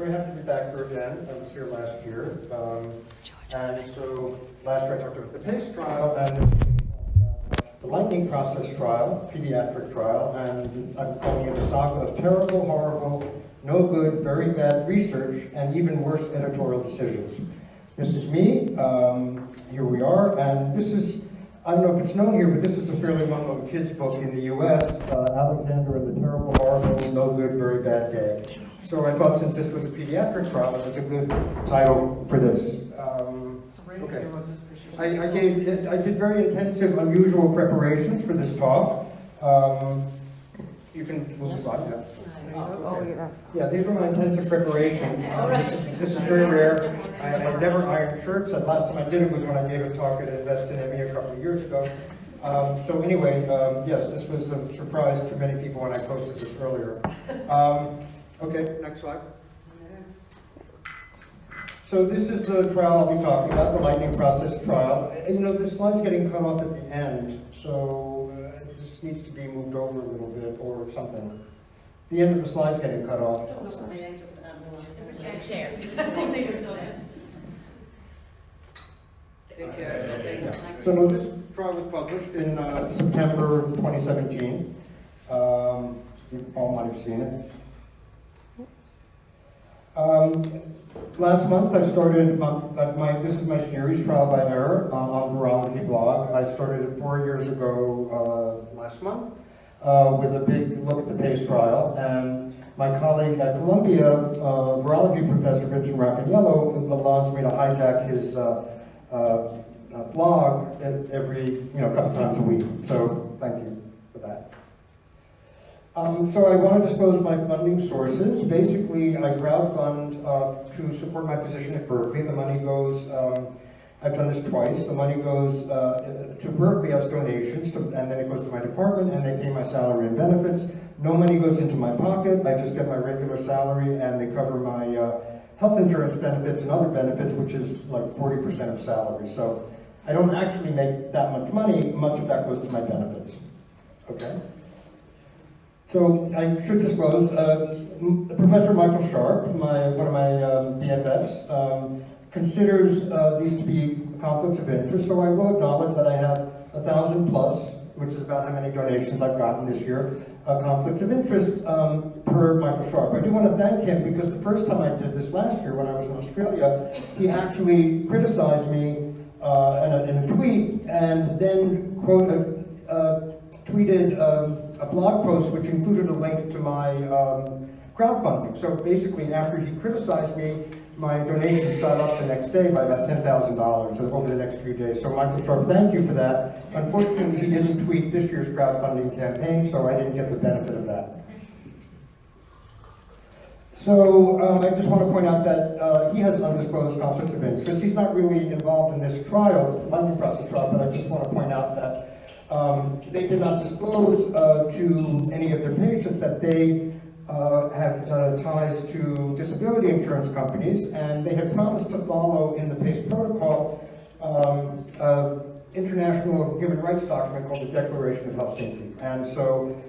very happy to be back here again. I was here last year. And so last year I talked about the PACE trial and the lightning process trial, pediatric trial, and I'm calling it a saga of terrible, horrible, no good, very bad research, and even worse editorial decisions. This is me. Here we are, and this is, I don't know if it's known here, but this is a fairly well-known kids' book in the U.S., Alexander and the Terrible, Horrible, No Good, Very Bad Day. So I thought since this was a pediatric trial, it was a good title for this. Okay. I did very intensive, unusual preparations for this talk. You can move the slide now. Yeah, these were my intensive preparations. This is very rare. I've never ironed shirts. The last time I did it was when I gave a talk at Invest in ME a couple of years ago. So anyway, yes, this was a surprise to many people when I posted this earlier. Okay, next slide. So this is the trial I'll be talking about, the lightning process trial. And, you know, the slide's getting cut off at the end, so this needs to be moved over a little bit or something. The end of the slide's getting cut off. Chair. So this trial was published in September 2017. You all might have seen it. Last month I started this is my series, Trial by Error, on Virology blog. I started it 4 years ago last month with a big look at the PACE trial. And my colleague at Columbia, virology professor Vincent Racaniello, allows me to hijack his blog every couple times a week. So thank you for that. So I want to disclose my funding sources. Basically, I crowdfund to support my position at Berkeley. The money goes, I've done this twice, the money goes to Berkeley as donations, and then it goes to my department, and they pay my salary and benefits. No money goes into my pocket. I just get my regular salary, and they cover my health insurance benefits and other benefits, which is like 40% of salary. So I don't actually make that much money. Much of that goes to my benefits. Okay? So I should disclose, Professor Michael Sharp, one of my BFFs, considers these to be conflicts of interest, so I will acknowledge that I have 1,000 plus, which is about how many donations I've gotten this year, conflicts of interest per Michael Sharp. I do want to thank him because the first time I did this last year when I was in Australia, he actually criticized me in a tweet and then tweeted a blog post which included a link to my crowdfunding. So basically, after he criticized me, my donation shot up the next day by about $10,000 over the next few days. So Michael Sharp, thank you for that. Unfortunately, he didn't tweet this year's crowdfunding campaign, so I didn't get the benefit of that. So I just want to point out that he has undisclosed conflicts of interest. He's not really involved in this trial, the lightning process trial, but I just want to point out that they did not disclose to any of their patients that they have ties to disability insurance companies, and they had promised to follow in the PACE protocol international human rights document called the Declaration of Helsinki. And so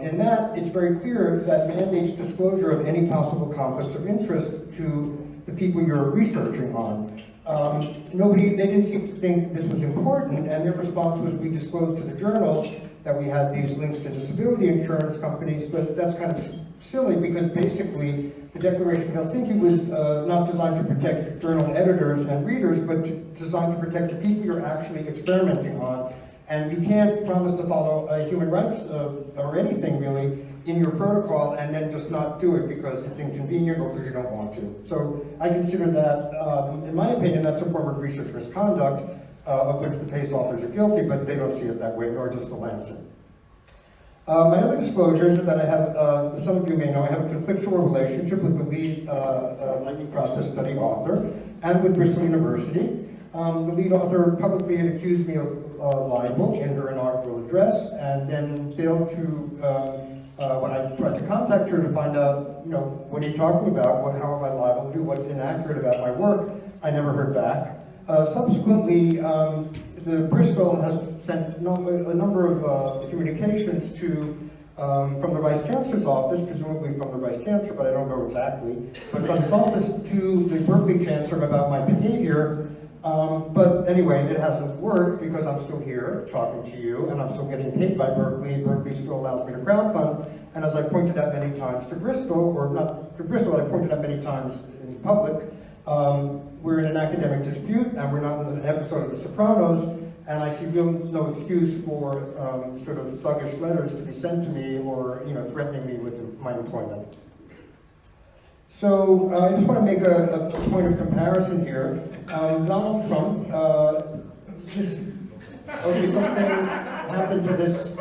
in that, it's very clear that mandates disclosure of any possible conflicts of interest to the people you're researching on. They didn't seem to think this was important, and their response was, we disclosed to the journals that we had these links to disability insurance companies, but that's kind of silly because basically the Declaration of Helsinki was not designed to protect journal editors and readers, but designed to protect the people you're actually experimenting on. And you can't promise to follow human rights or anything really in your protocol and then just not do it because it's inconvenient or because you don't want to. So I consider that, in my opinion, that's a form of research misconduct of which the PACE authors are guilty, but they don't see it that way, nor does the Lancet. My other disclosures are that I have, some of you may know, I have a conflictual relationship with the lead lightning process study author and with Bristol University. The lead author publicly had accused me of libel in her inaugural address, and then failed to, when I tried to contact her to find out, what are you talking about? How have I libeled you? What's inaccurate about my work? I never heard back. Subsequently, the Bristol has sent a number of communications to from the Vice Chancellor's office, presumably from the Vice Chancellor, but I don't know exactly, but from his office to the Berkeley Chancellor about my behavior. But anyway, it hasn't worked because I'm still here talking to you, and I'm still getting paid by Berkeley. Berkeley still allows me to crowdfund, and as I pointed out many times to Bristol, or not to Bristol, but I pointed out many times in public, we're in an academic dispute, and we're not in an episode of The Sopranos, and I see no excuse for sort of thuggish letters to be sent to me or threatening me with my employment. So I just want to make a point of comparison here. Donald Trump, something happened to this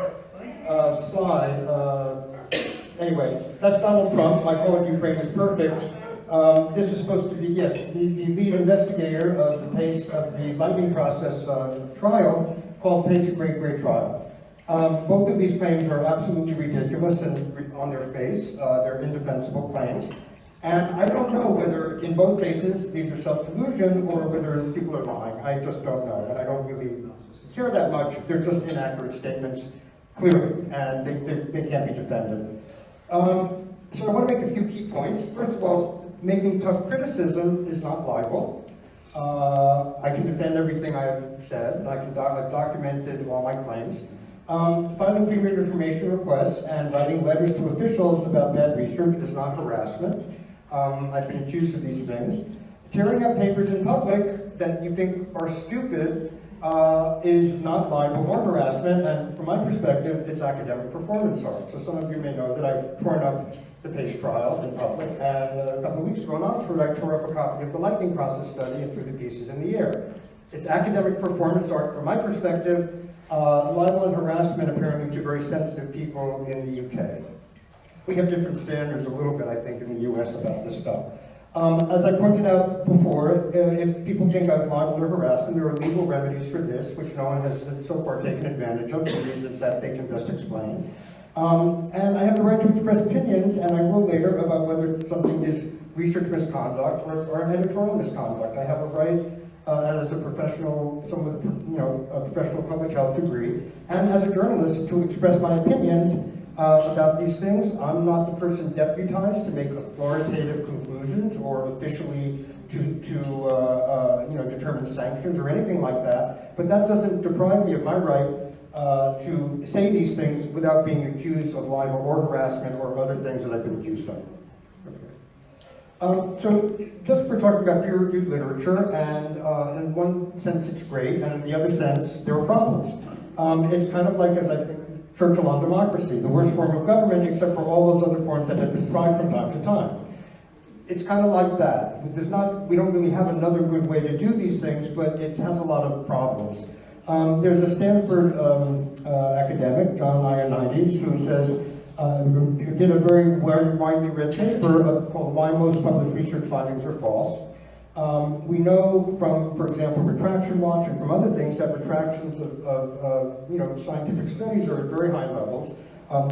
slide. Anyway, that's Donald Trump. My call of Ukraine is perfect. This is supposed to be, yes, the lead investigator of the PACE of the lightning process trial called PACE a Great Trial. Both of these claims are absolutely ridiculous and on their face. They're indefensible claims. And I don't know whether, in both cases, these are self-delusion or whether people are lying. I just don't know, and I don't really care that much. They're just inaccurate statements, clearly, and they can't be defended. So I want to make a few key points. First of all, making tough criticism is not libel. I can defend everything I've said, and I've documented all my claims. Filing freedom of information requests and writing letters to officials about bad research is not harassment. I've been accused of these things. Tearing up papers in public that you think are stupid is not libel or harassment, and from my perspective, it's academic performance art. So some of you may know that I've torn up the PACE trial in public, and a couple of weeks ago in Oxford, I tore up a copy of the lightning process study and threw the pieces in the air. It's academic performance art from my perspective. Libel and harassment apparently to very sensitive people in the UK. We have different standards a little bit, I think, in the US about this stuff. As I pointed out before, if people think I've libeled or harassed them, there are legal remedies for this, which no one has so far taken advantage of for reasons that they can best explain. And I have the right to express opinions, and I will later, about whether something is research misconduct or an editorial misconduct. I have a right as a professional, someone with a professional public health degree, and as a journalist to express my opinions about these things. I'm not the person deputized to make authoritative conclusions or officially to determine sanctions or anything like that. But that doesn't deprive me of my right to say these things without being accused of libel or harassment or other things that I've been accused of. So just for talking about peer-reviewed literature, and in one sense it's great, and in the other sense there are problems. It's kind of like, as I think, Churchill on democracy, the worst form of government except for all those other forms that have been tried from time to time. It's kind of like that. We don't really have another good way to do these things, but it has a lot of problems. There's a Stanford academic, John Ioannidis, who says, who did a very widely read paper called Why Most Published Research Findings Are False. We know from, for example, Retraction Watch and from other things that retractions of scientific studies are at very high levels,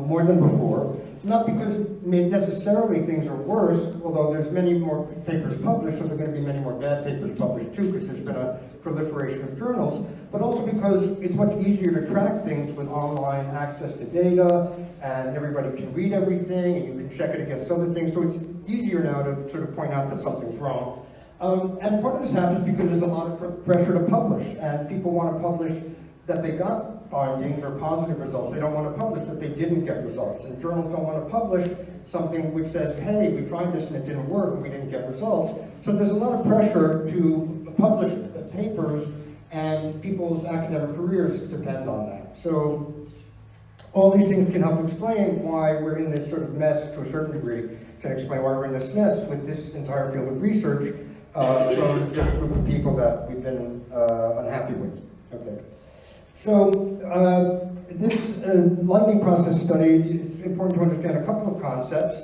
more than before. Not because necessarily things are worse, although there's many more papers published, so there are going to be many more bad papers published too, because there's been a proliferation of journals, but also because it's much easier to track things with online access to data, and everybody can read everything, and you can check it against other things, so it's easier now to sort of point out that something's wrong. And part of this happens because there's a lot of pressure to publish, and people want to publish that they got findings or positive results. They don't want to publish that they didn't get results. And journals don't want to publish something which says, hey, we tried this and it didn't work, and we didn't get results. So there's a lot of pressure to publish papers, and people's academic careers depend on that. So all these things can help explain why we're in this sort of mess to a certain degree, can explain why we're in this mess with this entire field of research from this group of people that we've been unhappy with. Okay. So this lightning process study, it's important to understand a couple of concepts.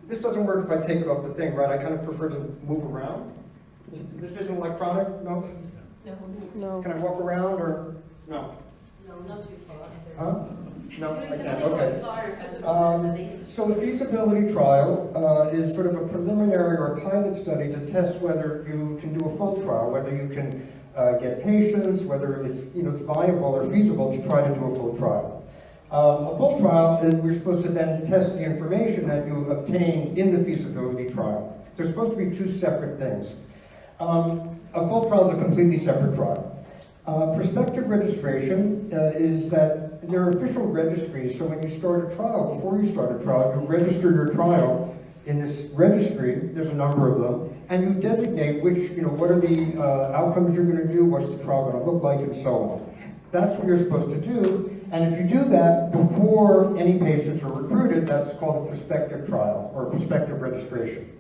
This doesn't work if I take off the thing, right? I kind of prefer to move around. This isn't electronic? No? No. Can I walk around or no? No, not too far. Huh? No, I can't. Okay. So the feasibility trial is sort of a preliminary or a pilot study to test whether you can do a full trial, whether you can get patients, whether it's viable or feasible to try to do a full trial. A full trial, we're supposed to then test the information that you obtained in the feasibility trial. They're supposed to be two separate things. A full trial is a completely separate trial. Prospective registration is that there are official registries, so when you start a trial, before you start a trial, you register your trial in this registry. There's a number of them, and you designate which, what are the outcomes you're going to do, what's the trial going to look like, and so on. That's what you're supposed to do, and if you do that before any patients are recruited, that's called a prospective trial, or prospective registration.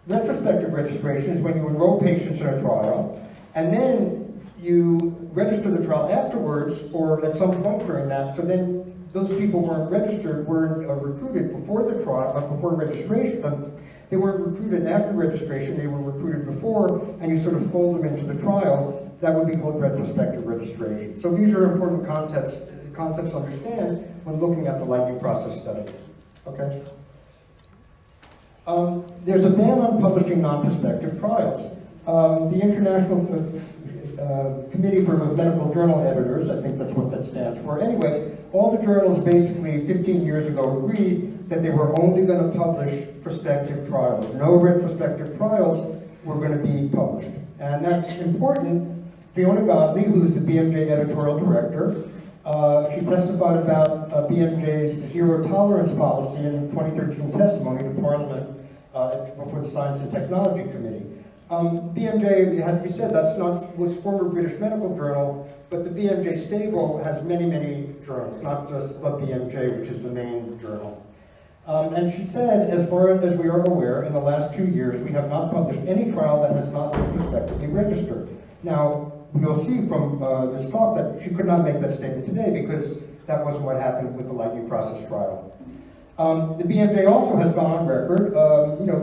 Retrospective registration is when you enroll patients in a trial, and then you register the trial afterwards, or at some point during that, so then those people weren't recruited before the trial, before registration. They weren't recruited after registration, they were recruited before, and you sort of fold them into the trial. That would be called retrospective registration. So these are important concepts to understand when looking at the lightning process study. Okay? There's a ban on publishing non-prospective trials. The International Committee for Medical Journal Editors, I think that's what that stands for. Anyway, all the journals basically 15 years ago agreed that they were only going to publish prospective trials. No retrospective trials were going to be published. And that's important. Fiona Godley, who's the BMJ editorial director, she testified about BMJ's zero tolerance policy in 2013 testimony to Parliament before the Science and Technology Committee. BMJ, it had to be said, was former British Medical Journal, but the BMJ stable has many, many journals, not just the BMJ, which is the main journal. And she said, as far as we are aware, in the last 2 years, we have not published any trial that has not been prospectively registered. Now, you'll see from this talk that she could not make that statement today because that wasn't what happened with the lightning process trial. The BMJ also has gone on record,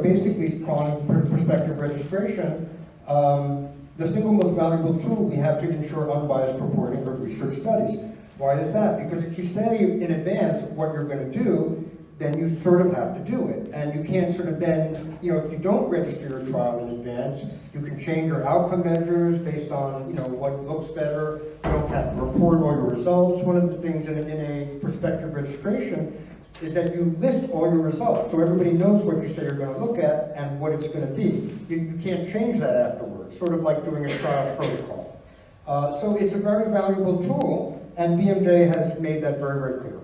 basically calling prospective registration the single most valuable tool we have to ensure unbiased reporting of research studies. Why is that? Because if you say in advance what you're going to do, then you sort of have to do it. And you can't sort of then, if you don't register your trial in advance, you can change your outcome measures based on, what looks better. You don't have to report all your results. One of the things in a prospective registration is that you list all your results, so everybody knows what you say you're going to look at and what it's going to be. You can't change that afterwards, sort of like doing a trial protocol. So it's a very valuable tool, and BMJ has made that very, very clear.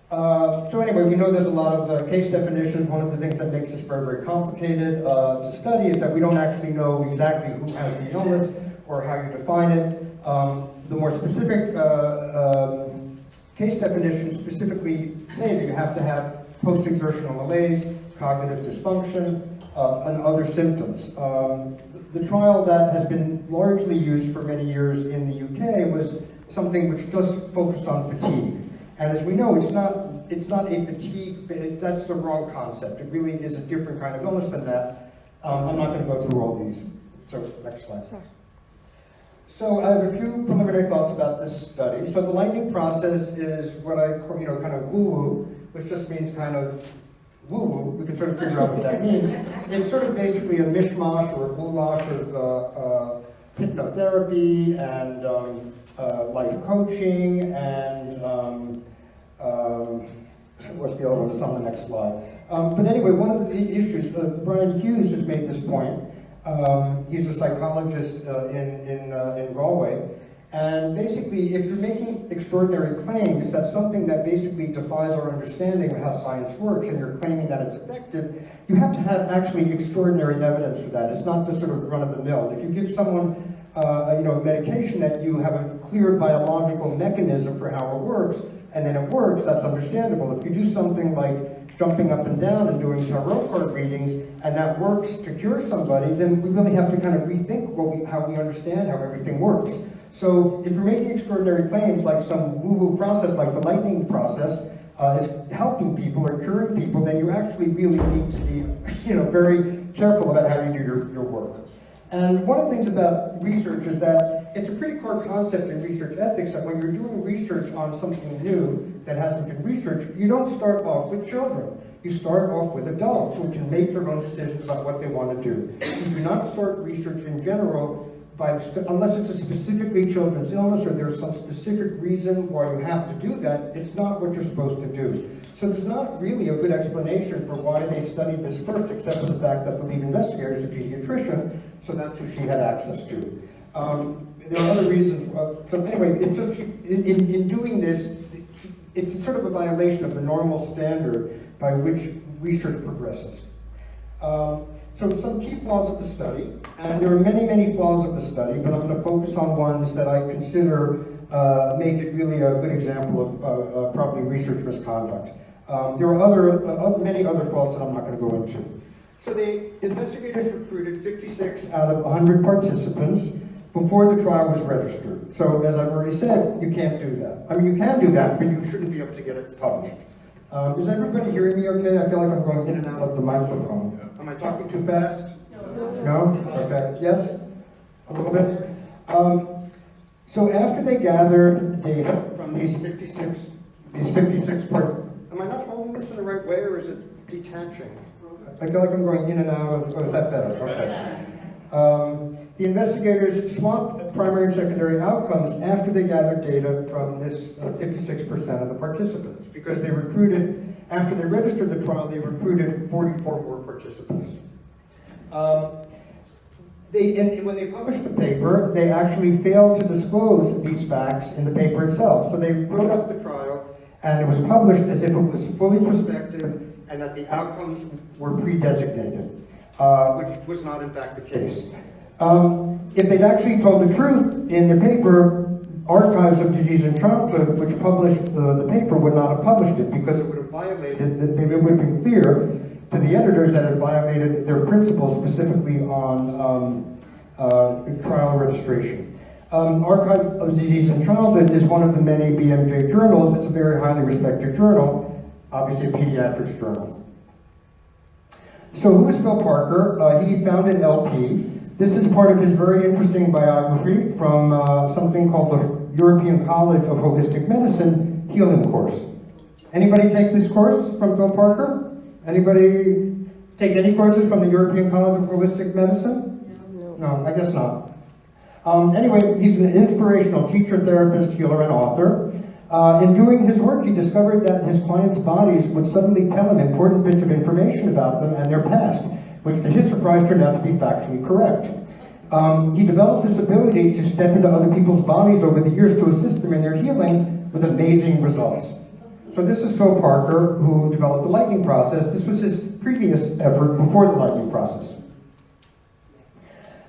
So anyway, we know there's a lot of case definitions. One of the things that makes this very, very complicated to study is that we don't actually know exactly who has the illness or how you define it. The more specific case definitions specifically say that you have to have post-exertional malaise, cognitive dysfunction, and other symptoms. The trial that has been largely used for many years in the UK was something which just focused on fatigue. And as we know, it's not a fatigue, that's the wrong concept. It really is a different kind of illness than that. I'm not going to go through all these. So next slide. Sorry. So I have a few preliminary thoughts about this study. So the lightning process is what I call, kind of woo-woo, which just means kind of woo-woo. We can sort of figure out what that means. It's sort of basically a mishmash or a goulash of hypnotherapy and life coaching and what's the other one? It's on the next slide. But anyway, one of the issues, Brian Hughes has made this point. He's a psychologist in Galway. And basically, if you're making extraordinary claims, that's something that basically defies our understanding of how science works, and you're claiming that it's effective, you have to have actually extraordinary evidence for that. It's not just sort of run-of-the-mill. If you give someone a medication that you have a clear biological mechanism for how it works, and then it works, that's understandable. If you do something like jumping up and down and doing tarot card readings, and that works to cure somebody, then we really have to kind of rethink how we understand how everything works. So if you're making extraordinary claims like some woo-woo process, like the lightning process, is helping people or curing people, then you actually really need to be very careful about how you do your work. And one of the things about research is that it's a pretty core concept in research ethics that when you're doing research on something new that hasn't been researched, you don't start off with children. You start off with adults who can make their own decisions about what they want to do. You do not start research in general unless it's a specifically children's illness or there's some specific reason why you have to do that, it's not what you're supposed to do. So there's not really a good explanation for why they studied this first, except for the fact that the lead investigator is a pediatrician, so that's who she had access to. There are other reasons. So anyway, in doing this, it's sort of a violation of the normal standard by which research progresses. So some key flaws of the study, and there are many, many flaws of the study, but I'm going to focus on ones that I consider make it really a good example of probably research misconduct. There are many other flaws that I'm not going to go into. So the investigators recruited 56 out of 100 participants before the trial was registered. So as I've already said, you can't do that. I mean, you can do that, but you shouldn't be able to get it published. Is everybody hearing me okay? I feel like I'm going in and out of the microphone. Am I talking too fast? No? Okay. Yes? A little bit? So after they gathered data from these 56 parts, am I not holding this in the right way, or is it detaching? I feel like I'm going in and out of, oh, is that better? Okay. The investigators swapped primary and secondary outcomes after they gathered data from this 56% of the participants, because they recruited, after they registered the trial, they recruited 44 more participants. When they published the paper, they actually failed to disclose these facts in the paper itself. So they wrote up the trial, and it was published as if it was fully prospective and that the outcomes were pre-designated, which was not in fact the case. If they'd actually told the truth in the paper, Archives of Disease in Childhood, which published the paper, would not have published it because it would have violated, it would have been clear to the editors that it violated their principles, specifically on trial registration. Archive of Disease in Childhood is one of the many BMJ journals. It's a very highly respected journal, obviously a pediatrics journal. So who is Phil Parker? He founded LP. This is part of his very interesting biography from something called the European College of Holistic Medicine Healing Course. Anybody take this course from Phil Parker? Anybody take any courses from the European College of Holistic Medicine? No, I guess not. Anyway, he's an inspirational teacher, therapist, healer, and author. In doing his work, he discovered that his clients' bodies would suddenly tell him important bits of information about them and their past, which to his surprise turned out to be factually correct. He developed this ability to step into other people's bodies over the years to assist them in their healing with amazing results. So this is Phil Parker, who developed the lightning process. This was his previous effort before the lightning process.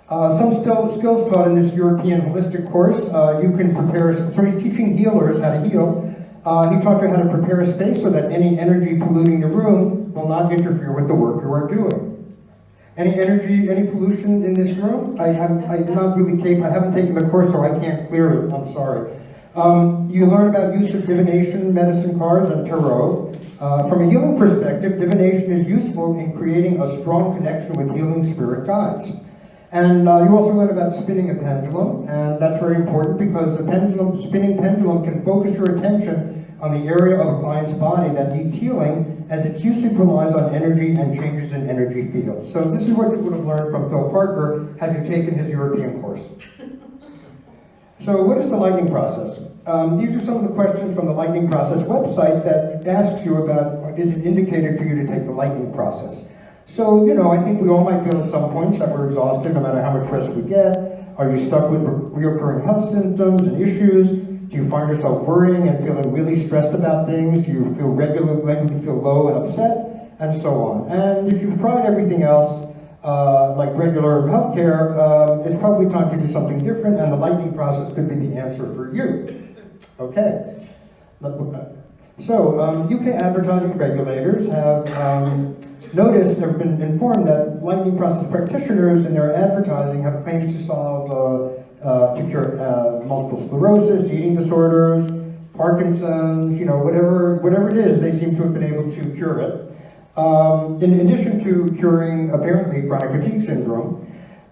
Some skills taught in this European holistic course. You can prepare, so he's teaching healers how to heal. He taught you how to prepare a space so that any energy polluting the room will not interfere with the work you are doing. Any energy, any pollution in this room? I'm not really capable, I haven't taken the course, so I can't clear it, I'm sorry. You learn about use of divination, medicine cards, and tarot. From a healing perspective, divination is useful in creating a strong connection with healing spirit guides. And you also learn about spinning a pendulum, and that's very important because a spinning pendulum can focus your attention on the area of a client's body that needs healing, as its usage relies on energy and changes in energy fields. So this is what you would have learned from Phil Parker had you taken his European course. So what is the lightning process? These are some of the questions from the lightning process website that asks you about, is it indicated for you to take the lightning process? So, you know, I think we all might feel at some points that we're exhausted no matter how much rest we get. Are you stuck with recurring health symptoms and issues? Do you find yourself worrying and feeling really stressed about things? Do you feel regularly feel low and upset? And so on. And if you've tried everything else, like regular healthcare, it's probably time to do something different, and the lightning process could be the answer for you. Okay. So, UK advertising regulators have noticed, they've been informed that lightning process practitioners in their advertising have claimed to solve, to cure multiple sclerosis, eating disorders, Parkinson's, you know, whatever it is, they seem to have been able to cure it. In addition to curing, apparently, chronic fatigue syndrome,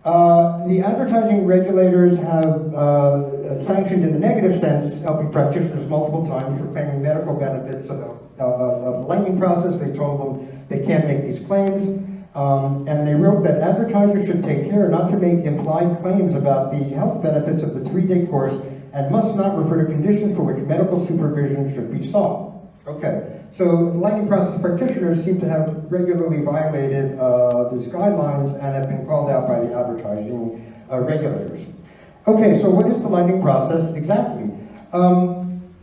the advertising regulators have sanctioned in the negative sense helping practitioners multiple times for claiming medical benefits of the lightning process. They told them they can't make these claims. And they wrote that advertisers should take care not to make implied claims about the health benefits of the 3-day course and must not refer to conditions for which medical supervision should be sought. Okay, so lightning process practitioners seem to have regularly violated these guidelines and have been called out by the advertising regulators. Okay, so what is the lightning process exactly?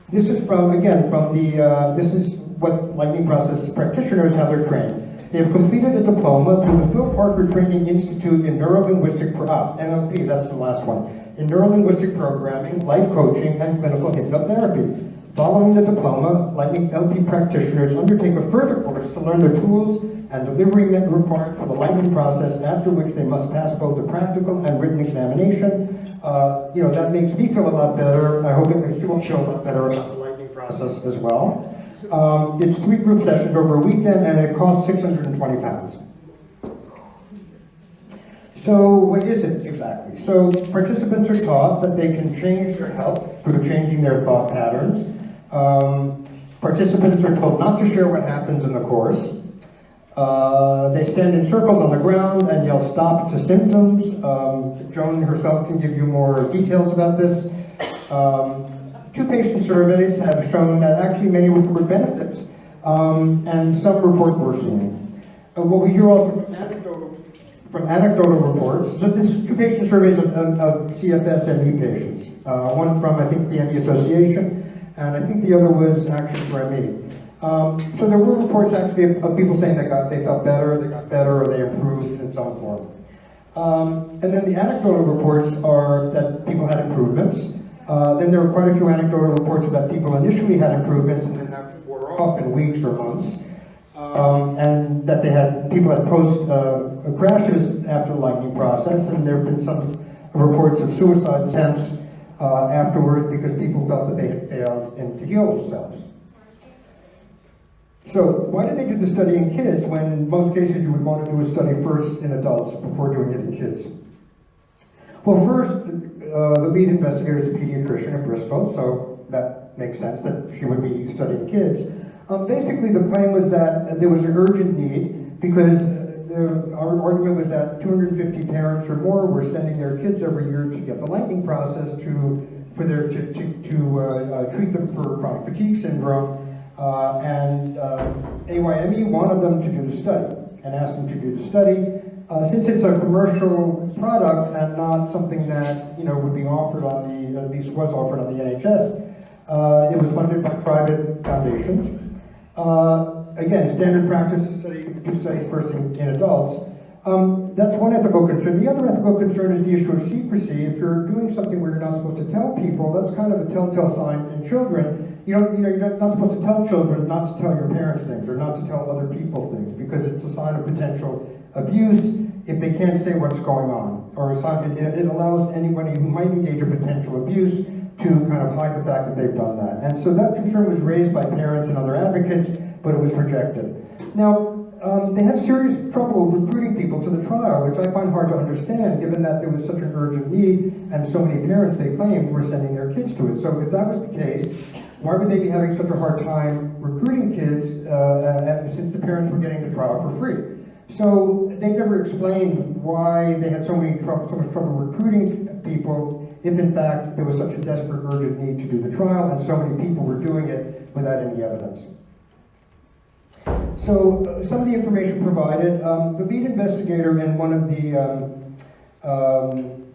This is this is what lightning process practitioners, how they're trained. They have completed a diploma through the Phil Parker Training Institute in Neurolinguistic, NLP, that's the last one, in Neurolinguistic Programming, Life Coaching, and Clinical Hypnotherapy. Following the diploma, Lightning LP practitioners undertake a further course to learn the tools and delivery required for the lightning process, after which they must pass both the practical and written examination. That makes me feel a lot better. I hope it makes you all feel a lot better about the lightning process as well. It's 3 group sessions over a weekend, and it costs £620. So what is it exactly? So participants are taught that they can change their health through changing their thought patterns. Participants are told not to share what happens in the course. They stand in circles on the ground and yell stop to symptoms. Joan herself can give you more details about this. 2 patient surveys have shown that actually many report benefits, and some report worsening. What we hear also from anecdotal reports, so this is 2 patient surveys of CFS-ME patients. One from, I think, the ME Association, and I think the other was actually for ME. So there were reports actually of people saying they felt better, they got better, or they improved in some form. And then the anecdotal reports are that people had improvements. Then there were quite a few anecdotal reports about people initially had improvements and then that wore off in weeks or months. And that people had post crashes after the lightning process, and there have been some reports of suicide attempts afterward because people felt that they had failed to heal themselves. So why did they do the study in kids when in most cases you would want to do a study first in adults before doing it in kids? Well, first, the lead investigator is a pediatrician at Bristol, so that makes sense that she would be studying kids. Basically, the claim was that there was an urgent need because our argument was that 250 parents or more were sending their kids every year to get the lightning process to treat them for chronic fatigue syndrome. And AYME wanted them to do the study and asked them to do the study. Since it's a commercial product and not something that would be offered on the, at least was offered on the NHS, it was funded by private foundations. Again, standard practice to do studies first in adults. That's one ethical concern. The other ethical concern is the issue of secrecy. If you're doing something where you're not supposed to tell people, that's kind of a telltale sign in children. You're not supposed to tell children not to tell your parents things or not to tell other people things because it's a sign of potential abuse if they can't say what's going on. Or a sign it allows anybody who might engage in potential abuse to kind of hide the fact that they've done that. And so that concern was raised by parents and other advocates, but it was rejected. Now, they had serious trouble recruiting people to the trial, which I find hard to understand, given that there was such an urgent need and so many parents, they claimed, were sending their kids to it. So if that was the case, why would they be having such a hard time recruiting kids since the parents were getting the trial for free? So they've never explained why they had so much trouble recruiting people if in fact there was such a desperate, urgent need to do the trial and so many people were doing it without any evidence. So some of the information provided, the lead investigator in one of the,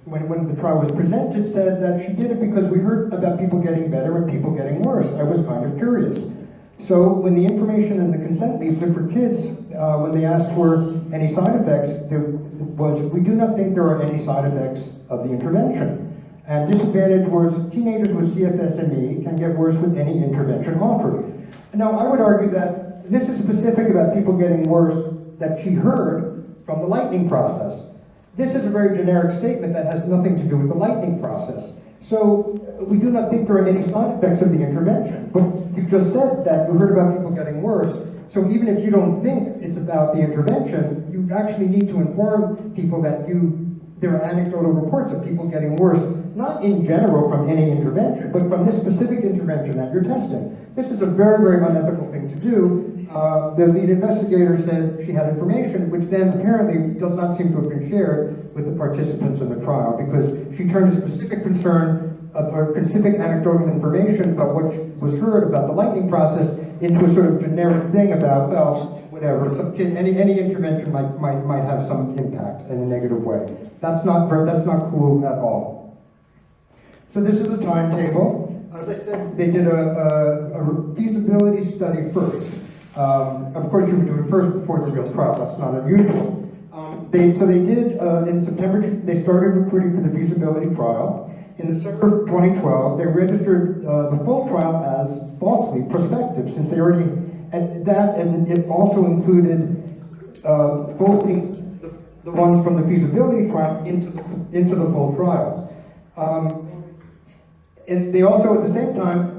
when the trial was presented, said that she did it because we heard about people getting better and people getting worse. I was kind of curious. So when the information in the consent leaflet for kids, when they asked for any side effects, there was, we do not think there are any side effects of the intervention. And disadvantage was teenagers with CFS-ME can get worse with any intervention offered. Now I would argue that this is specific about people getting worse that she heard from the lightning process. This is a very generic statement that has nothing to do with the lightning process. So we do not think there are any side effects of the intervention. But you just said that you heard about people getting worse. So even if you don't think it's about the intervention, you actually need to inform people that there are anecdotal reports of people getting worse, not in general from any intervention, but from this specific intervention that you're testing. This is a very, very unethical thing to do. the lead investigator said she had information, which then apparently does not seem to have been shared with the participants in the trial, because she turned a specific concern or specific anecdotal information about what was heard about the lightning process into a sort of generic thing about, well, whatever, any intervention might have some impact in a negative way. That's not cool at all. So this is the timetable. As I said, they did a feasibility study first. Of course, you would do it first before the real trial. That's not unusual. So they did, in September, they started recruiting for the feasibility trial. In the summer of 2012, they registered the full trial as falsely prospective, since they already had that, and it also included folding the ones from the feasibility trial into the full trial. And they also, at the same time,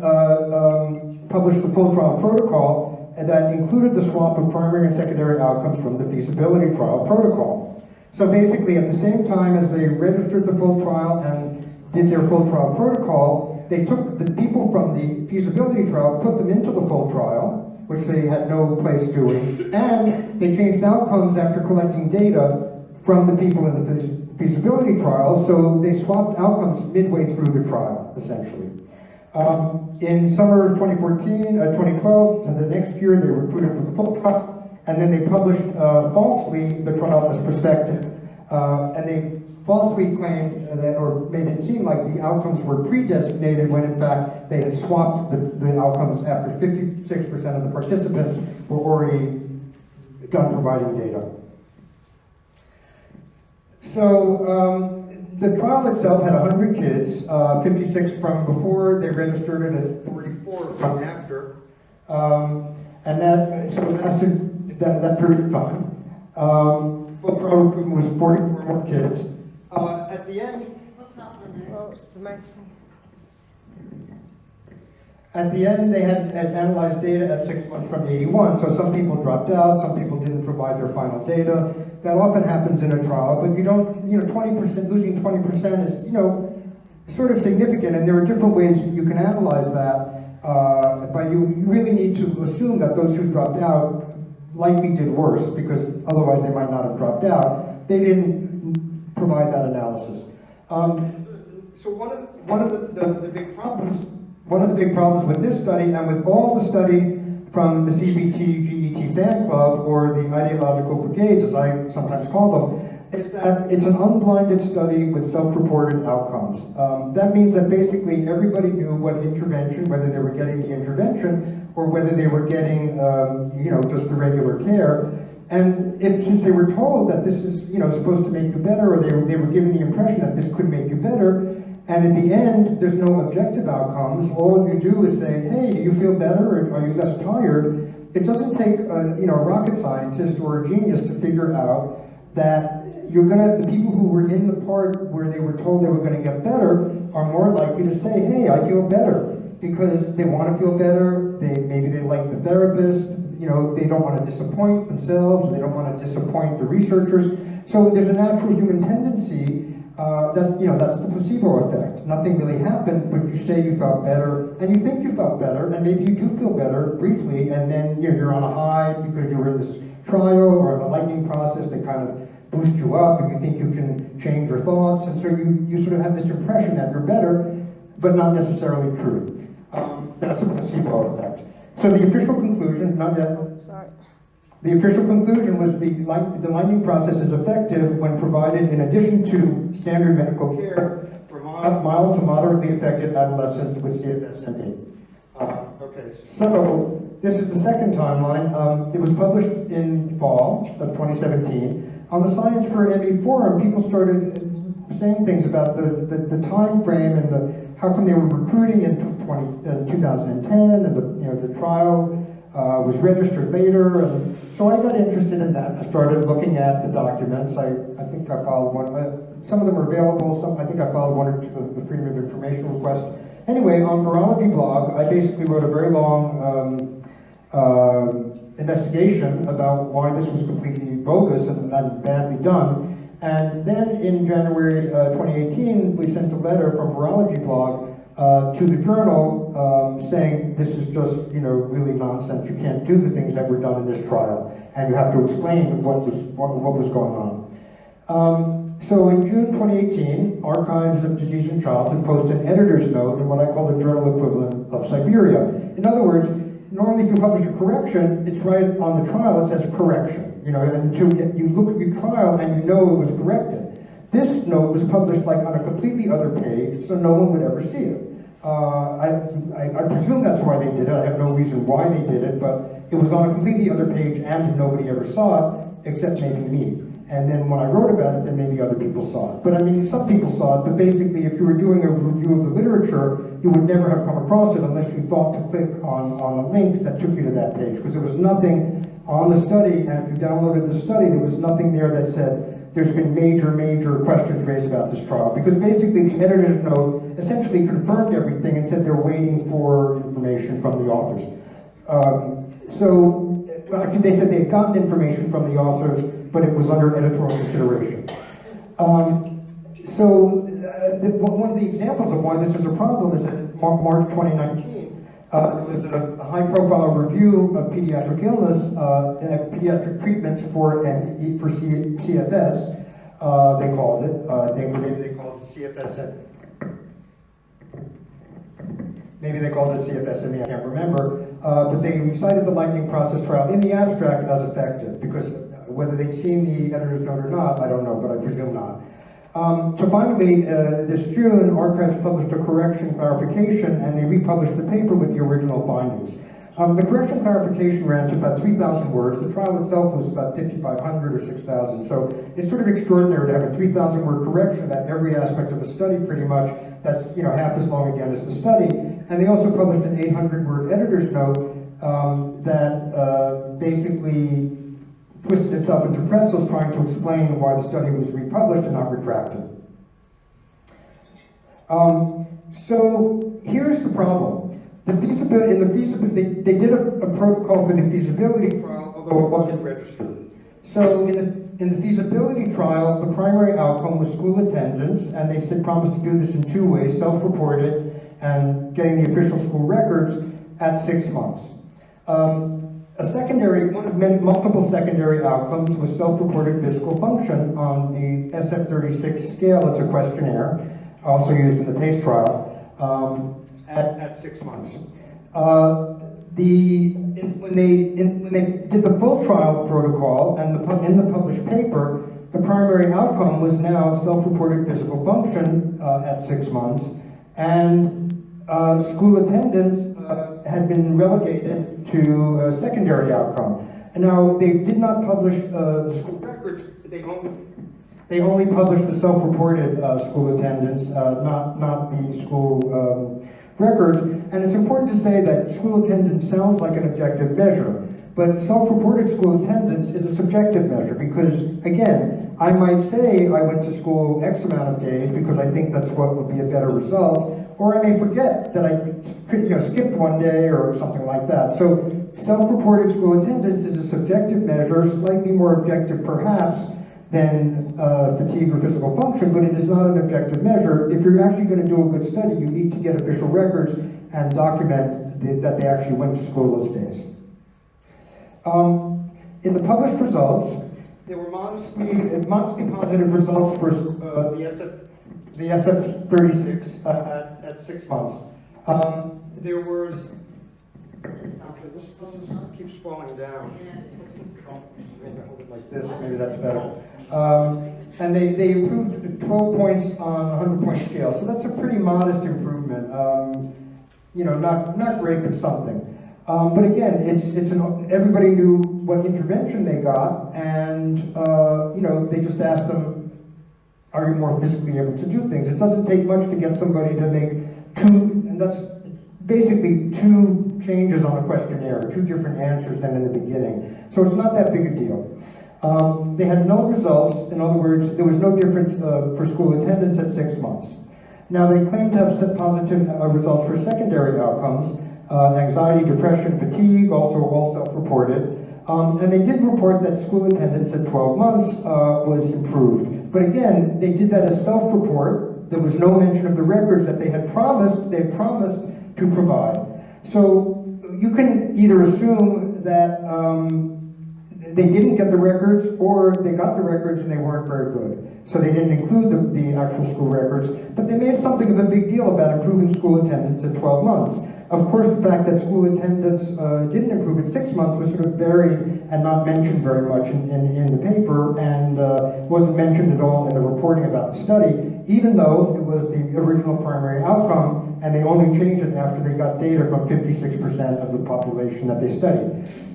published the full trial protocol, and that included the swap of primary and secondary outcomes from the feasibility trial protocol. So basically, at the same time as they registered the full trial and did their full trial protocol, they took the people from the feasibility trial, put them into the full trial, which they had no place doing, and they changed outcomes after collecting data from the people in the feasibility trial, so they swapped outcomes midway through the trial, essentially. In summer of 2012, and the next year, they recruited for the full trial, and then they published falsely the trial as prospective. And they falsely claimed that, or made it seem like the outcomes were pre-designated when in fact they had swapped the outcomes after 56% of the participants were already done providing data. So the trial itself had 100 kids, 56 from before they registered it, and 44 from after. And that, so it lasted that period of time. Full trial recruitment was 44 more kids. At the end, at the end, they had analyzed data at 6 months from 81. So some people dropped out, some people didn't provide their final data. That often happens in a trial, but you don't, 20%, losing 20% is, sort of significant, and there are different ways you can analyze that. But you really need to assume that those who dropped out likely did worse, because otherwise they might not have dropped out. They didn't provide that analysis. So one of the big problems with this study, and with all the study from the CBT GET fan club, or the ideological brigades, as I sometimes call them, is that it's an unblinded study with self-reported outcomes. That means that basically everybody knew what intervention, whether they were getting the intervention or whether they were getting, just the regular care. And since they were told that this is, supposed to make you better, or they were given the impression that this could make you better, and at the end, there's no objective outcomes. All you do is say, hey, do you feel better, or are you less tired? It doesn't take a rocket scientist or a genius to figure out that the people who were in the part where they were told they were going to get better are more likely to say, hey, I feel better, because they want to feel better. Maybe they like the therapist. They don't want to disappoint themselves. They don't want to disappoint the researchers. So there's a natural human tendency. That's the placebo effect. Nothing really happened, but you say you felt better, and you think you felt better, and maybe you do feel better briefly, and then you're on a high because you were in this trial or the lightning process that kind of boost you up, and you think you can change your thoughts, and so you sort of have this impression that you're better, but not necessarily true. That's a placebo effect. So the official conclusion, not yet. Sorry. The official conclusion was the lightning process is effective when provided in addition to standard medical care for mild to moderately affected adolescents with CFS-ME. Okay, so this is the second timeline. It was published in fall of 2017. On the Science for ME forum, people started saying things about the time frame and how come they were recruiting in 2010, and the trial was registered later. And so I got interested in that. I started looking at the documents. I think I filed one. Some of them are available. I think I filed one or two of the Freedom of Information request. Anyway, on Virology blog, I basically wrote a very long investigation about why this was completely bogus and badly done. And then in January 2018, we sent a letter from Virology blog to the journal saying this is just, really nonsense. You can't do the things that were done in this trial, and you have to explain what was going on. So in June 2018, Archives of Disease in Childhood posted an editor's note in what I call the journal equivalent of Siberia. In other words, normally if you publish a correction, it's right on the trial, it says correction. And you look at your trial and you know it was corrected. This note was published like on a completely other page, so no one would ever see it. I presume that's why they did it. I have no reason why they did it, but it was on a completely other page and nobody ever saw it, except maybe me. And then when I wrote about it, then maybe other people saw it. But I mean, some people saw it, but basically if you were doing a review of the literature, you would never have come across it unless you thought to click on a link that took you to that page, because there was nothing on the study, and if you downloaded the study, there was nothing there that said there's been major questions raised about this trial, because basically the editor's note essentially confirmed everything and said they're waiting for information from the authors. Actually they said they had gotten information from the authors, but it was under editorial consideration. One of the examples of why this is a problem is that in March 2019, there was a high-profile review of pediatric illness, pediatric treatments for CFS, they called it. Maybe they called it CFS. Maybe they called it CFSME, I can't remember. But they cited the lightning process trial in the abstract as effective, because whether they'd seen the editor's note or not, I don't know, but I presume not. So finally, this June, Archives published a correction clarification, and they republished the paper with the original findings. The correction clarification ran to about 3,000 words. The trial itself was about 5,500 or 6,000. So it's sort of extraordinary to have a 3,000 word correction about every aspect of a study, pretty much. That's half as long again as the study. And they also published an 800 word editor's note that basically twisted itself into pretzels, trying to explain why the study was republished and not retracted. So here's the problem. They did a protocol for the feasibility trial, although it wasn't registered. So in the feasibility trial, the primary outcome was school attendance, and they said promised to do this in two ways: self-reported and getting the official school records at 6 months. One of multiple secondary outcomes was self-reported physical function on the SF-36 scale. It's a questionnaire, also used in the PACE trial, at 6 months. When they did the full trial protocol and in the published paper, the primary outcome was now self-reported physical function at 6 months, and school attendance had been relegated to a secondary outcome. And now they did not publish the school records. They only published the self-reported school attendance, not the school records. And it's important to say that school attendance sounds like an objective measure, but self-reported school attendance is a subjective measure, because again, I might say I went to school X amount of days because I think that's what would be a better result, or I may forget that I skipped one day or something like that. So self-reported school attendance is a subjective measure, slightly more objective perhaps than fatigue or physical function, but it is not an objective measure. If you're actually going to do a good study, you need to get official records and document that they actually went to school those days. In the published results, there were modestly positive results for the SF-36 at 6 months. There was, this keeps falling down. Maybe hold it like this, maybe that's better. And they improved 12 points on a 100-point scale, so that's a pretty modest improvement. Not great, but something. But again, everybody knew what intervention they got, and they just asked them, are you more physically able to do things? It doesn't take much to get somebody to make and that's basically 2 changes on a questionnaire, 2 different answers than in the beginning. So it's not that big a deal. They had no results. In other words, there was no difference for school attendance at 6 months. Now, they claim to have positive results for secondary outcomes, anxiety, depression, fatigue, also all self-reported. And they did report that school attendance at 12 months was improved. But again, they did that as self-report. there was no mention of the records that they promised to provide. So you can either assume that they didn't get the records, or they got the records and they weren't very good. So they didn't include the actual school records, but they made something of a big deal about improving school attendance at 12 months. Of course, the fact that school attendance didn't improve at 6 months was sort of buried and not mentioned very much in the paper, and wasn't mentioned at all in the reporting about the study, even though it was the original primary outcome, and they only changed it after they got data from 56% of the population that they studied.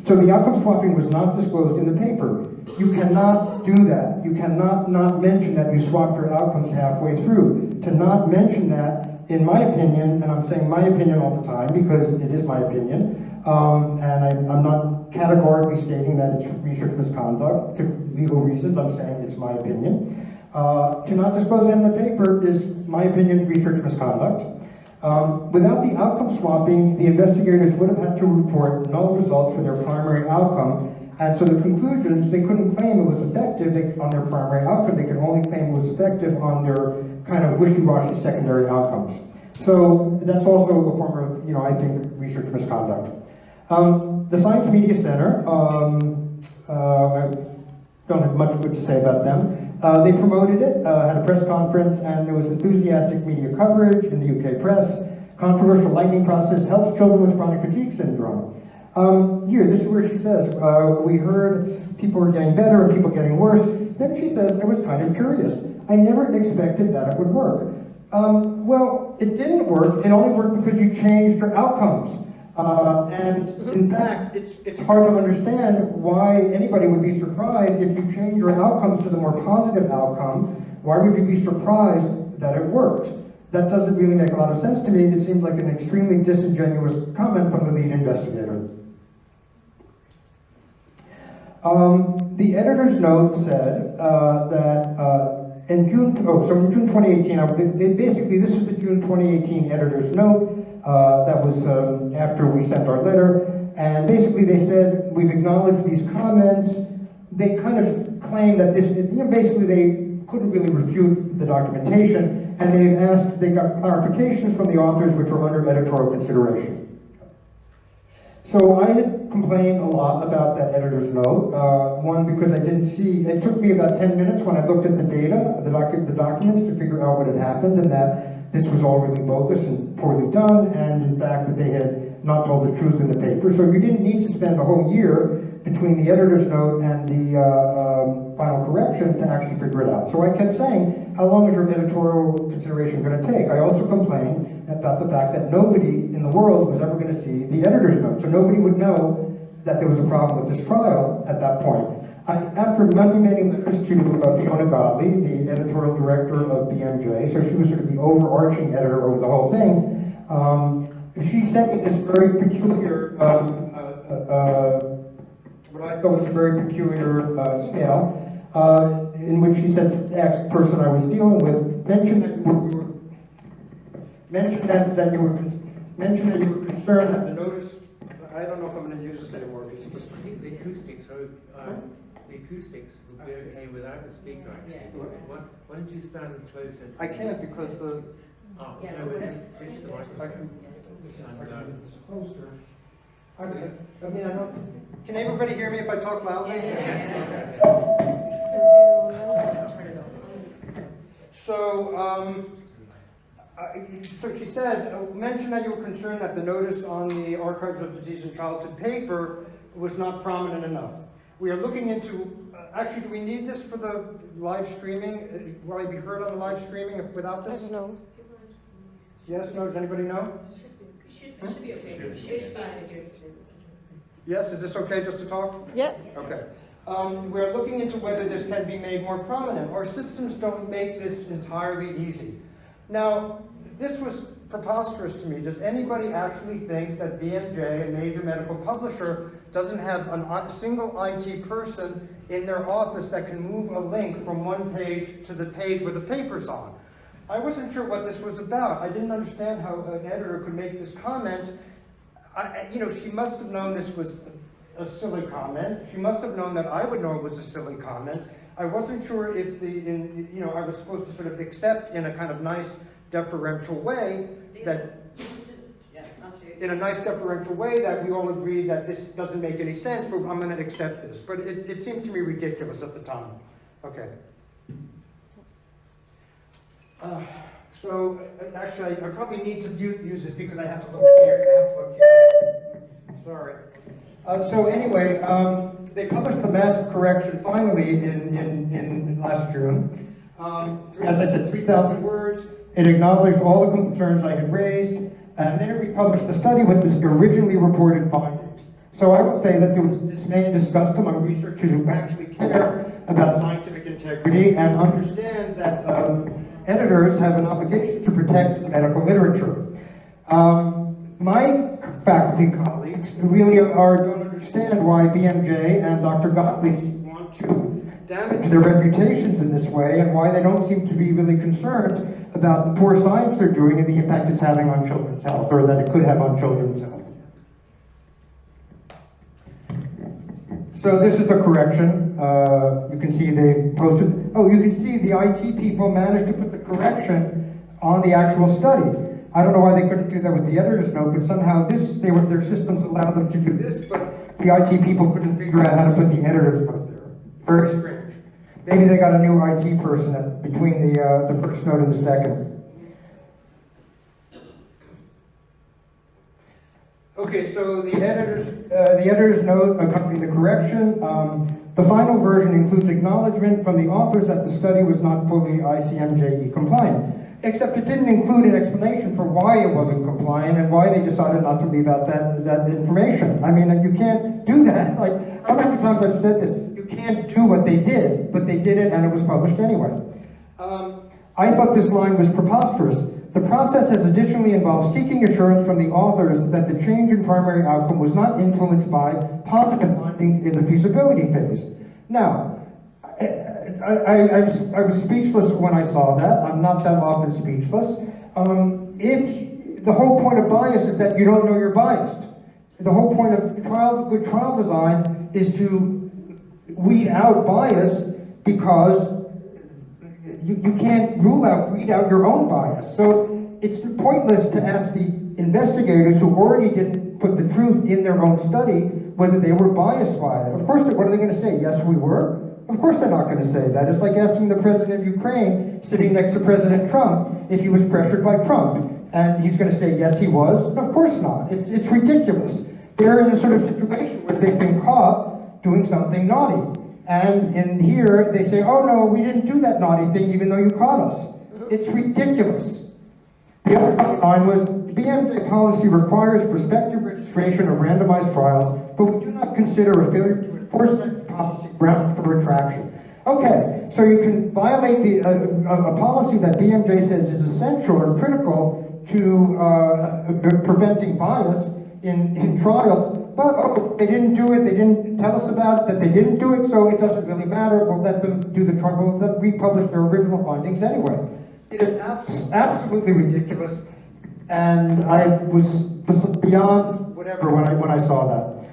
So the outcome swapping was not disclosed in the paper. You cannot do that. You cannot not mention that you swapped your outcomes halfway through. To not mention that, in my opinion, and I'm saying my opinion all the time because it is my opinion, and I'm not categorically stating that it's research misconduct. For legal reasons, I'm saying it's my opinion. To not disclose it in the paper is, my opinion, research misconduct. Without the outcome swapping, the investigators would have had to report null results for their primary outcome, and so the conclusions, they couldn't claim it was effective on their primary outcome, they could only claim it was effective on their kind of wishy-washy secondary outcomes. So that's also a form of, I think, research misconduct. The Science Media Center, I don't have much good to say about them. They promoted it, had a press conference, and there was enthusiastic media coverage in the UK press. Controversial lightning process helps children with chronic fatigue syndrome. This is where she says, we heard people were getting better and people getting worse. Then she says, I was kind of curious. I never expected that it would work. Well, it didn't work. It only worked because you changed your outcomes. And in fact, it's hard to understand why anybody would be surprised if you change your outcomes to the more positive outcome. Why would you be surprised that it worked? That doesn't really make a lot of sense to me. It seems like an extremely disingenuous comment from the lead investigator. The editor's note said that in June 2018, basically this is the June 2018 editor's note. That was after we sent our letter, and basically they said, we've acknowledged these comments. They kind of claimed that basically they couldn't really refute the documentation, and they got clarifications from the authors which were under editorial consideration. So I had complained a lot about that editor's note. One, because I didn't see, it took me about 10 minutes when I looked at the data, the documents, to figure out what had happened, and that this was all really bogus and poorly done, and in fact that they had not told the truth in the paper. So you didn't need to spend a whole year between the editor's note and the final correction to actually figure it out. So I kept saying, how long is your editorial consideration going to take? I also complained about the fact that nobody in the world was ever going to see the editor's note. So nobody would know that there was a problem with this trial at that point. After many letters to Fiona Godley, the editorial director of BMJ, so she was sort of the overarching editor over the whole thing, she sent me this very peculiar, what I thought was a very peculiar email, in which she said, asked the person I was dealing with, mentioned that you were concerned that the notice. I don't know if I'm going to use this anymore. I think the acoustics would be okay without the speaker. Actually, why don't you stand closer? I can't because the. Oh, yeah, no, we'll just reach the microphone. Closer. I mean, I don't. Can everybody hear me if I talk loudly? Yes. So, so she said, mention that you were concerned that the notice on the Archives of Disease in Childhood paper was not prominent enough. We are looking into, actually, do we need this for the live streaming? Will I be heard on the live streaming without this? I don't know. Yes, no, does anybody know? Should be okay. It's fine if you're. Yes, is this okay just to talk? Yep. Okay. We're looking into whether this can be made more prominent. Our systems don't make this entirely easy. Now, this was preposterous to me. Does anybody actually think that BMJ, a major medical publisher, doesn't have a single IT person in their office that can move a link from one page to the page where the paper's on? I wasn't sure what this was about. I didn't understand how an editor could make this comment. She must have known this was a silly comment. She must have known that I would know it was a silly comment. I wasn't sure if I was supposed to sort of accept in a kind of nice deferential way that we all agreed that this doesn't make any sense, but I'm going to accept this. But it seemed to me ridiculous at the time. Okay. So actually, I probably need to use this because I have to look here. Sorry. So anyway, they published the massive correction finally in last June. As I said, 3,000 words. It acknowledged all the concerns I had raised, and then it republished the study with the originally reported findings. So I would say that there was dismay and disgust among researchers who actually care about scientific integrity and understand that editors have an obligation to protect medical literature. My faculty colleagues really don't understand why BMJ and Dr. Gottlieb want to damage their reputations in this way, and why they don't seem to be really concerned about the poor science they're doing and the impact it's having on children's health, or that it could have on children's health. So this is the correction. You can see they posted, you can see the IT people managed to put the correction on the actual study. I don't know why they couldn't do that with the editor's note, but somehow their systems allowed them to do this, but the IT people couldn't figure out how to put the editor's note there. Very strange. Maybe they got a new IT person between the first note and the second. Okay, so the editor's note accompanied the correction. The final version includes acknowledgement from the authors that the study was not fully ICMJE compliant, except it didn't include an explanation for why it wasn't compliant and why they decided not to leave out that information. I mean, you can't do that. Like, how many times I've said this? You can't do what they did, but they did it and it was published anyway. I thought this line was preposterous. The process has additionally involved seeking assurance from the authors that the change in primary outcome was not influenced by positive findings in the feasibility phase. Now, I was speechless when I saw that. I'm not that often speechless. If the whole point of bias is that you don't know you're biased. The whole point of good trial design is to weed out bias, because you can't weed out your own bias. So it's pointless to ask the investigators who already didn't put the truth in their own study whether they were biased by it. Of course, what are they going to say? Yes, we were? Of course they're not going to say that. It's like asking the president of Ukraine, sitting next to President Trump, if he was pressured by Trump. And he's going to say, yes, he was? Of course not. It's ridiculous. They're in a sort of situation where they've been caught doing something naughty. And in here, they say, oh no, we didn't do that naughty thing even though you caught us. It's ridiculous. The other line was, BMJ policy requires prospective registration of randomized trials, but we do not consider a failure to enforce that policy ground for retraction. Okay, so you can violate a policy that BMJ says is essential or critical to preventing bias in trials, but they didn't do it, they didn't tell us about it, that they didn't do it, so it doesn't really matter. We'll let them do the trial, we'll let them republish their original findings anyway. It is absolutely ridiculous, and I was beyond whatever when I saw that.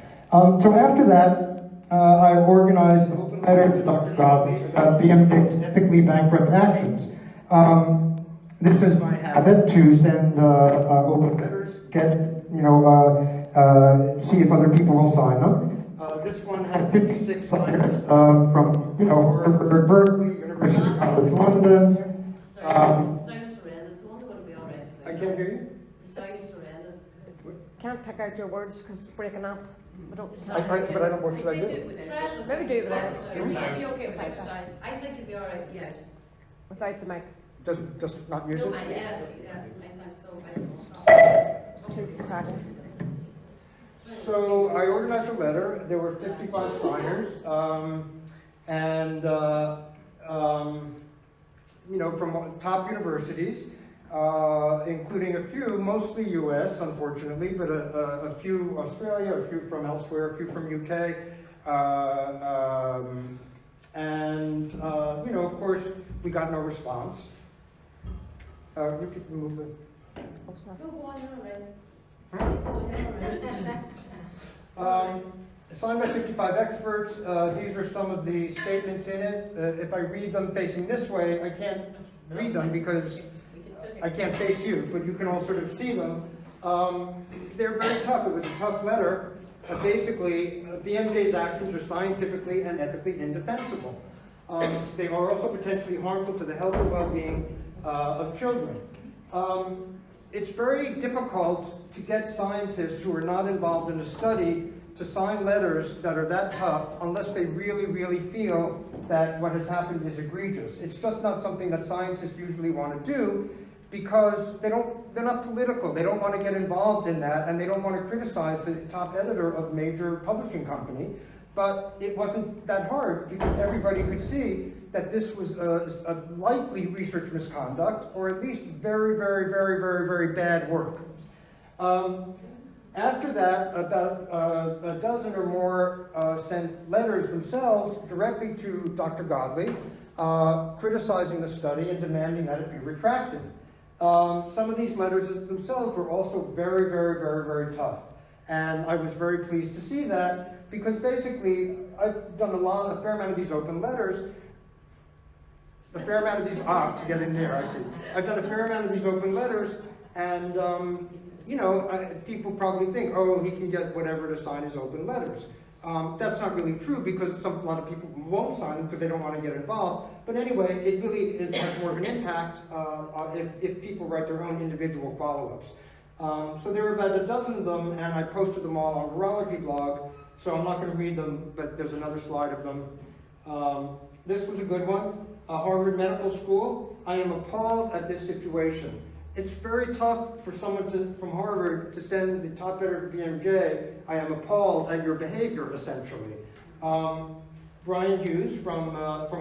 So after that, I organized an open letter to Dr. Gottlieb about BMJ's ethically bankrupt actions. This is my habit, to send open letters, see if other people will sign them. This one had 56 signers from Harvard, Berkeley, University College London. Sounds horrendous. I wonder what it'll be all right. I can't hear you. Sounds horrendous. Can't pick out your words because it's breaking up. But I don't. What should I do? Maybe do it without You'll be okay with that. I think you'll be all right. Yeah. without the mic. Just not use it? Yeah, I think so. I don't know. It's too crackly. So I organized a letter. There were 55 signers, from top universities, including a few, mostly U.S. unfortunately, but a few Australia, a few from elsewhere, a few from UK, of course, we got no response. You could move the. No, go on, you're all right. Signed by 55 experts. These are some of the statements in it. If I read them facing this way, I can't read them because I can't face you, but you can all sort of see them. They're very tough. It was a tough letter. Basically, BMJ's actions are scientifically and ethically indefensible. They are also potentially harmful to the health and well-being of children. It's very difficult to get scientists who are not involved in a study to sign letters that are that tough unless they really, really feel that what has happened is egregious. It's just not something that scientists usually want to do because they're not political. They don't want to get involved in that, and they don't want to criticize the top editor of a major publishing company. But it wasn't that hard because everybody could see that this was a likely research misconduct, or at least very, very, very, very, very bad work. After that, about a dozen or more sent letters themselves directly to Dr. Godley, criticizing the study and demanding that it be retracted. Some of these letters themselves were also very, very, very, very tough. And I was very pleased to see that because basically I've done a fair amount of these open letters. A fair amount of these, to get in there, I see. I've done a fair amount of these open letters, and you know, people probably think, oh, he can get whatever to sign his open letters. That's not really true because a lot of people won't sign them because they don't want to get involved. But anyway, it really has more of an impact if people write their own individual follow-ups. So there were about a dozen of them, and I posted them all on Virology blog, so I'm not going to read them, but there's another slide of them. This was a good one. Harvard Medical School. I am appalled at this situation. It's very tough for someone from Harvard to send the top editor to BMJ. I am appalled at your behavior, essentially. Brian Hughes from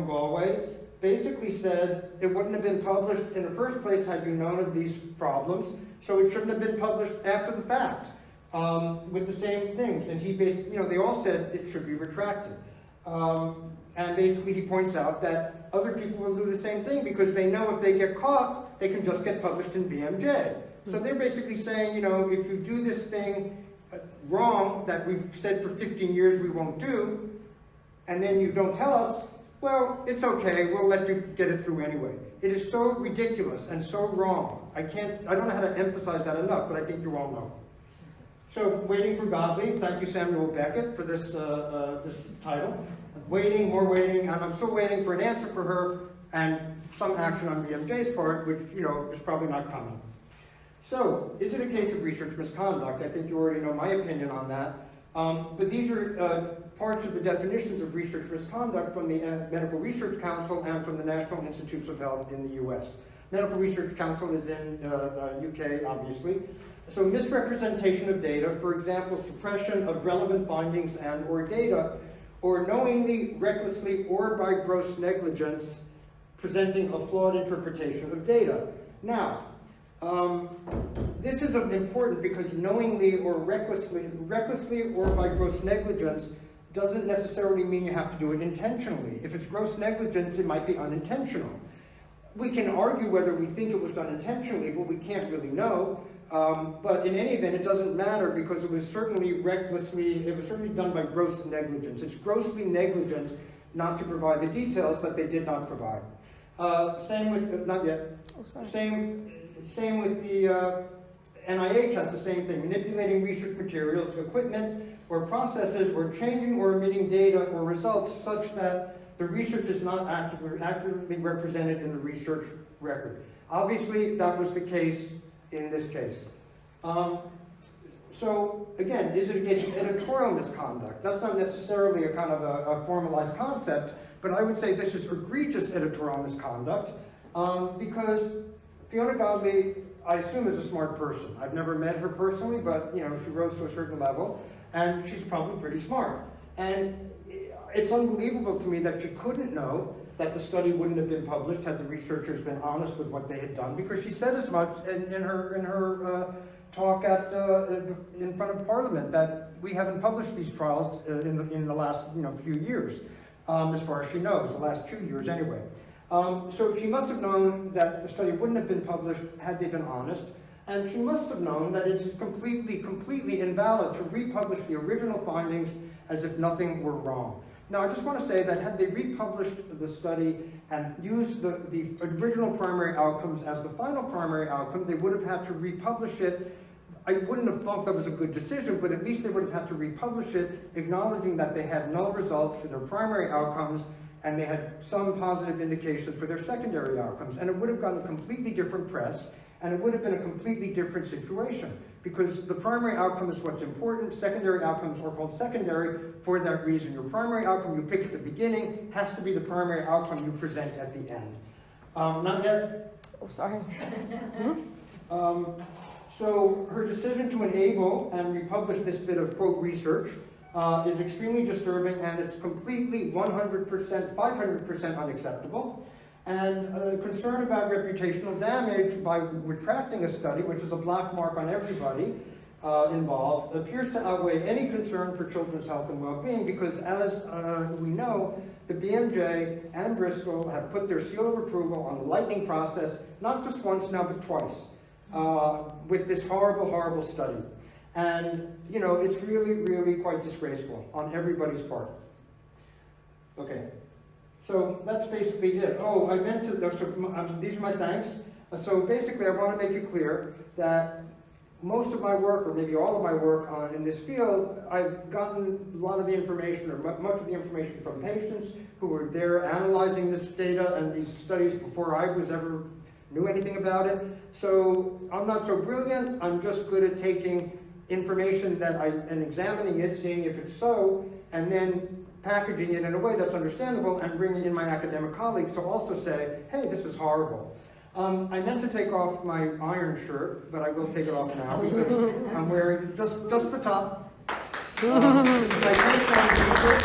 Galway basically said it wouldn't have been published in the first place had you known of these problems, so it shouldn't have been published after the fact with the same things. And he basically, you know, they all said it should be retracted. And basically he points out that other people will do the same thing because they know if they get caught, they can just get published in BMJ. So they're basically saying, you know, if you do this thing wrong that we've said for 15 years we won't do, and then you don't tell us, well, it's okay, we'll let you get it through anyway. It is so ridiculous and so wrong. I don't know how to emphasize that enough, but I think you all know. So, Waiting for Godly, thank you Samuel Beckett for this title. Waiting, more waiting, and I'm still waiting for an answer for her and some action on BMJ's part, which, you know, is probably not coming. So, is it a case of research misconduct? I think you already know my opinion on that. But these are parts of the definitions of research misconduct from the Medical Research Council and from the National Institutes of Health in the US. Medical Research Council is in UK, obviously. So misrepresentation of data, for example, suppression of relevant findings and or data, or knowingly, recklessly, or by gross negligence, presenting a flawed interpretation of data. Now, this is important because knowingly or recklessly or by gross negligence doesn't necessarily mean you have to do it intentionally. If it's gross negligence, it might be unintentional. We can argue whether we think it was done intentionally, but we can't really know. But in any event, it doesn't matter because it was certainly done by gross negligence. It's grossly negligent not to provide the details that they did not provide. Same with, not yet, same with the NIH has the same thing, manipulating research materials, equipment, or processes, or changing or omitting data or results such that the research is not accurately represented in the research record. Obviously, that was the case in this case. So again, is it a case of editorial misconduct? That's not necessarily a kind of a formalized concept, but I would say this is egregious editorial misconduct because Fiona Godley, I assume, is a smart person. I've never met her personally, but you know, she rose to a certain level, and she's probably pretty smart. And it's unbelievable to me that she couldn't know that the study wouldn't have been published had the researchers been honest with what they had done, because she said as much in her talk in front of Parliament that we haven't published these trials in the last few years, as far as she knows, the last 2 years anyway. So she must have known that the study wouldn't have been published had they been honest, and she must have known that it's completely invalid to republish the original findings as if nothing were wrong. Now, I just want to say that had they republished the study and used the original primary outcomes as the final primary outcome, they would have had to republish it. I wouldn't have thought that was a good decision, but at least they would have had to republish it, acknowledging that they had null results for their primary outcomes and they had some positive indications for their secondary outcomes. And it would have gotten completely different press, and it would have been a completely different situation, because the primary outcome is what's important. Secondary outcomes are called secondary for that reason. Your primary outcome you pick at the beginning has to be the primary outcome you present at the end. Not yet? Oh, sorry. So her decision to enable and republish this bit of, quote, research is extremely disturbing, and it's completely 100%, 500% unacceptable. And concern about reputational damage by retracting a study, which is a black mark on everybody involved, appears to outweigh any concern for children's health and well-being, because as we know, the BMJ and Bristol have put their seal of approval on the lightning process, not just once now, but twice, with this horrible, horrible study. And, you know, it's really, really quite disgraceful on everybody's part. Okay. So that's basically it. Oh, I meant to, so, these are my thanks. So basically I want to make it clear that most of my work, or maybe all of my work in this field, I've gotten a lot of the information, or much of the information from patients who were there analyzing this data and these studies before I was ever knew anything about it. So I'm not so brilliant, I'm just good at taking information that and examining it, seeing if it's so, and then packaging it in a way that's understandable and bringing in my academic colleagues to also say, hey, this is horrible. I meant to take off my iron shirt, but I will take it off now because I'm wearing just the top. This is my first t-shirt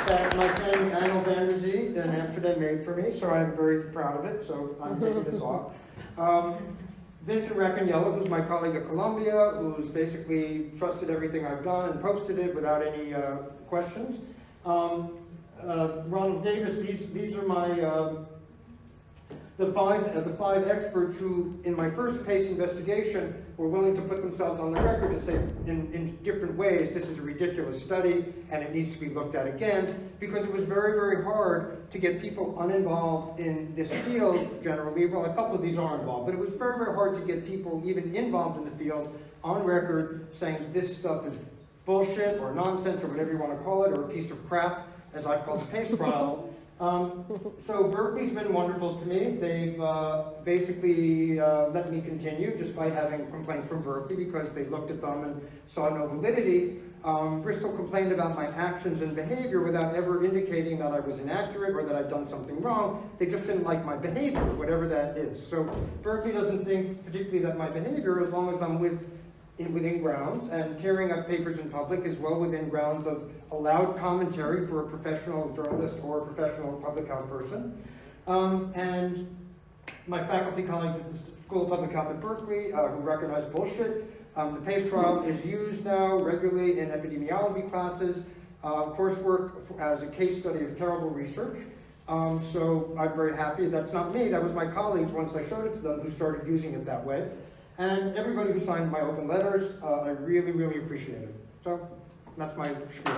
that my friend Anno van der Zee in Amsterdam made for me, so I'm very proud of it, so I'm taking this off. Vincent Racaniello, who's my colleague at Columbia, who's basically trusted everything I've done and posted it without any questions. Ronald Davis, these are my the five experts who, in my first case investigation, were willing to put themselves on the record to say in different ways, this is a ridiculous study and it needs to be looked at again, because it was very, very hard to get people uninvolved in this field generally. Well, a couple of these are involved, but it was very, very hard to get people even involved in the field on record saying this stuff is bullshit or nonsense or whatever you want to call it, or a piece of crap, as I've called the PACE trial. So Berkeley's been wonderful to me. They've basically let me continue despite having complaints from Berkeley because they looked at them and saw no validity. Bristol complained about my actions and behavior without ever indicating that I was inaccurate or that I'd done something wrong. They just didn't like my behavior, whatever that is. So Berkeley doesn't think particularly that my behavior, as long as I'm within grounds, and carrying up papers in public is well within grounds of allowed commentary for a professional journalist or a professional public health person. And my faculty colleagues at the School of Public Health at Berkeley who recognize bullshit. The PACE trial is used now regularly in epidemiology classes, coursework as a case study of terrible research. So I'm very happy. That's not me, that was my colleagues once I showed it to them who started using it that way. And everybody who signed my open letters, I really, really appreciate it. So that's my spiel.